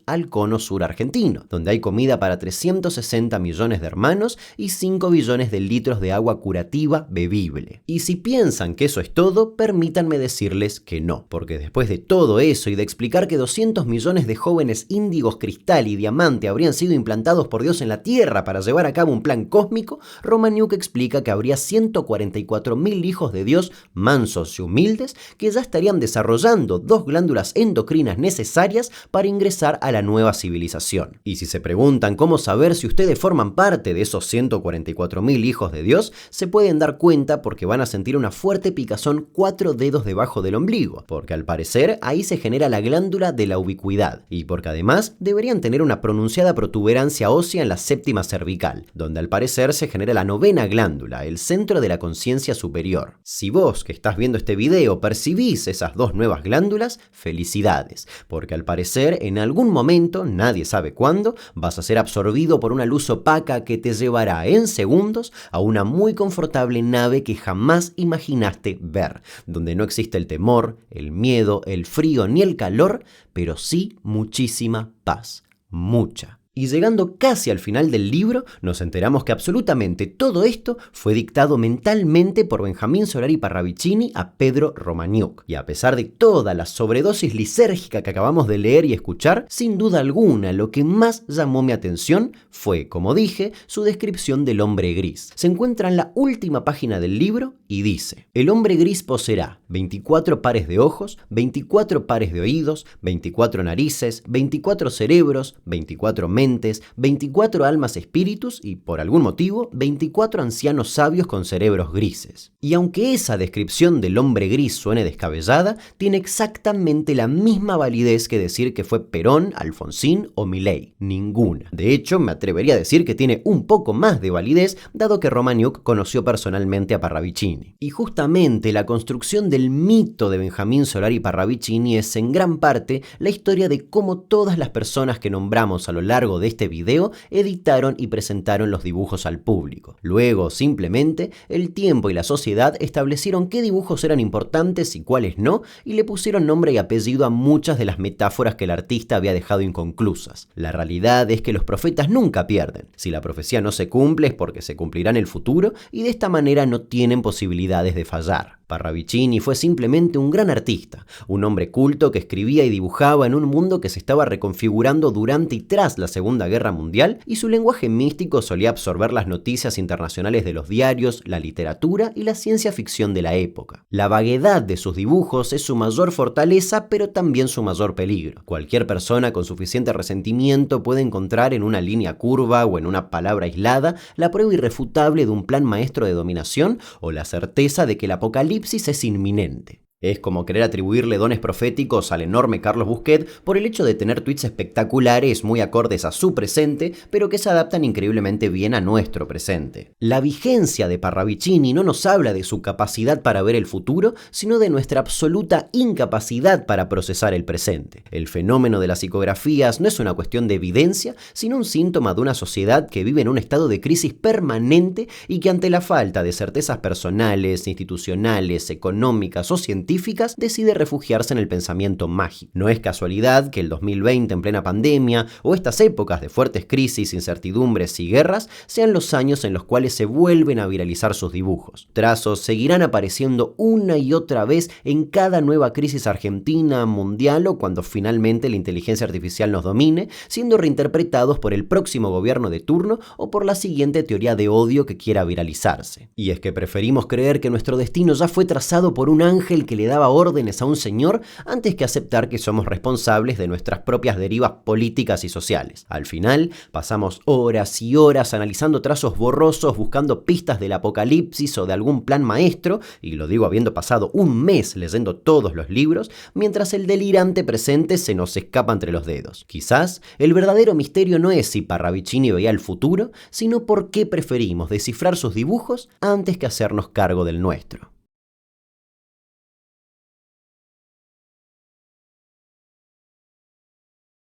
Speaker 1: al cono sur argentino, donde hay comida para 360 millones de hermanos y 5 billones de litros de agua curativa bebible. Y si piensan que eso es todo, permítanme decirles que no, porque después de todo eso y de explicar que 200 millones de jóvenes índigos cristal y diamante habrían sido implantados por Dios en la Tierra para llevar a cabo un plan cósmico, Romaniuk explica que habría 144.000 hijos de Dios mansos y humildes que ya estarían desarrollando 2 glándulas endocrinas necesarias para ingresar a la nueva civilización. Y si se preguntan cómo saber si ustedes forman parte de esos 144.000 hijos de Dios, se pueden dar cuenta porque van a sentir una fuerte picazón 4 dedos debajo del ombligo, porque al parecer ahí se genera la glándula de la ubicuidad, y porque además deberían tener una pronunciada protuberancia ósea en la séptima cervical, donde al parecer se genera la 9ª glándula, el centro de la conciencia superior. Si vos que estás viendo este video percibís esas 2 nuevas glándulas, felicidades, porque al parecer en algún momento, nadie sabe cuándo, vas a ser absorbido por una luz opaca que te llevará en segundos a una muy confortable nave que jamás imaginaste ver, donde no existe el temor, el miedo, el frío ni el calor, pero sí muchísima paz. Mucha. Y llegando casi al final del libro, nos enteramos que absolutamente todo esto fue dictado mentalmente por Benjamín Solari Parravicini a Pedro Romaniuk. Y a pesar de toda la sobredosis lisérgica que acabamos de leer y escuchar, sin duda alguna lo que más llamó mi atención fue, como dije, su descripción del hombre gris. Se encuentra en la última página del libro y dice: el hombre gris poseerá 24 pares de ojos, 24 pares de oídos, 24 narices, 24 cerebros, 24 mentes, 24 almas espíritus y, por algún motivo, 24 ancianos sabios con cerebros grises. Y aunque esa descripción del hombre gris suene descabellada, tiene exactamente la misma validez que decir que fue Perón, Alfonsín o Milei. Ninguna. De hecho, me atrevería a decir que tiene un poco más de validez, dado que Romaniuk conoció personalmente a Parravicini. Y justamente la construcción del mito de Benjamín Solari Parravicini es en gran parte la historia de cómo todas las personas que nombramos a lo largo de este video editaron y presentaron los dibujos al público. Luego, simplemente, el tiempo y la sociedad establecieron qué dibujos eran importantes y cuáles no, y le pusieron nombre y apellido a muchas de las metáforas que el artista había dejado inconclusas. La realidad es que los profetas nunca pierden. Si la profecía no se cumple es porque se cumplirá en el futuro, y de esta manera no tienen posibilidades de fallar. Parravicini fue simplemente un gran artista, un hombre culto que escribía y dibujaba en un mundo que se estaba reconfigurando durante y tras la Segunda Guerra Mundial, y su lenguaje místico solía absorber las noticias internacionales de los diarios, la literatura y la ciencia ficción de la época. La vaguedad de sus dibujos es su mayor fortaleza, pero también su mayor peligro. Cualquier persona con suficiente resentimiento puede encontrar en una línea curva o en una palabra aislada la prueba irrefutable de un plan maestro de dominación o la certeza de que el apocalipsis es inminente. Es como querer atribuirle dones proféticos al enorme Carlos Busquet por el hecho de tener tweets espectaculares muy acordes a su presente, pero que se adaptan increíblemente bien a nuestro presente. La vigencia de Parravicini no nos habla de su capacidad para ver el futuro, sino de nuestra absoluta incapacidad para procesar el presente. El fenómeno de las psicografías no es una cuestión de evidencia, sino un síntoma de una sociedad que vive en un estado de crisis permanente y que ante la falta de certezas personales, institucionales, económicas o científicas, decide refugiarse en el pensamiento mágico. No es casualidad que el 2020 en plena pandemia o estas épocas de fuertes crisis, incertidumbres y guerras sean los años en los cuales se vuelven a viralizar sus dibujos. Trazos seguirán apareciendo una y otra vez en cada nueva crisis argentina, mundial o cuando finalmente la inteligencia artificial nos domine, siendo reinterpretados por el próximo gobierno de turno o por la siguiente teoría de odio que quiera viralizarse. Y es que preferimos creer que nuestro destino ya fue trazado por un ángel que le daba órdenes a un señor antes que aceptar que somos responsables de nuestras propias derivas políticas y sociales. Al final, pasamos horas y horas analizando trazos borrosos, buscando pistas del apocalipsis o de algún plan maestro, y lo digo habiendo pasado un mes leyendo todos los libros, mientras el delirante presente se nos escapa entre los dedos. Quizás el verdadero misterio no es si Parravicini veía el futuro, sino por qué preferimos descifrar sus dibujos antes que hacernos cargo del nuestro.